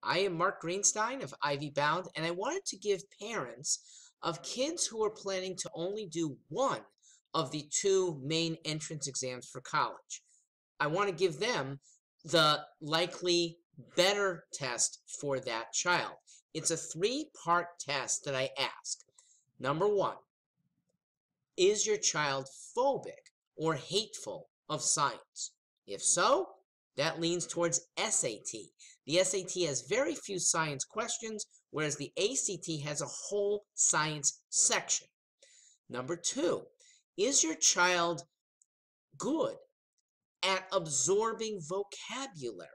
I am Mark Greenstein of Ivy Bound, and I wanted to give parents of kids who are planning to only do one of the two main entrance exams for college. I want to give them the likely better test for that child. It's a three-part test that I ask. Number one, is your child phobic or hateful of science? If so, that leans towards SAT. The SAT has very few science questions, whereas the ACT has a whole science section. Number two, is your child good at absorbing vocabulary?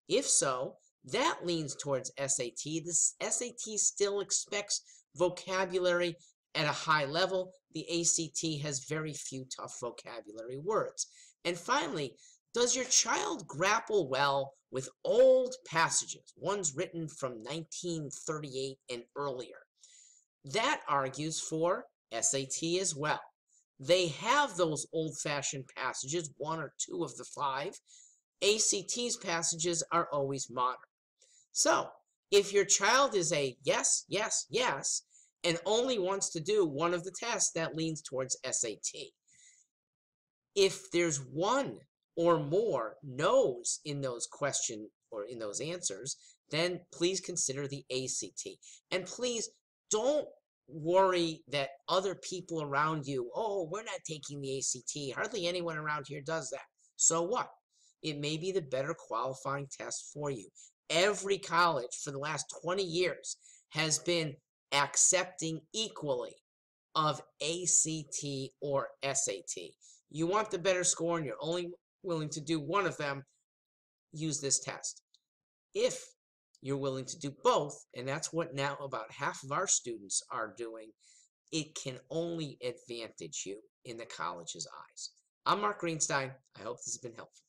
If so, that leans towards SAT. This SAT still expects vocabulary at a high level. The ACT has very few tough vocabulary words. And finally, does your child grapple well with old passages, ones written from 1938 and earlier? That argues for SAT as well. They have those old-fashioned passages, one or two of the five. ACT's passages are always modern. So, if your child is a yes, yes, yes, and only wants to do one of the tests, that leans towards SAT. If there's one or more no's in those questions or in those answers, then please consider the ACT. And please don't worry that other people around you, oh, we're not taking the ACT. Hardly anyone around here does that. So what? It may be the better qualifying test for you. Every college for the last 20 years has been accepting equally of ACT or SAT. You want the better score and you're only willing to do one of them, use this test. If you're willing to do both, and that's what now about half of our students are doing, it can only advantage you in the college's eyes. I'm Mark Greenstein. I hope this has been helpful.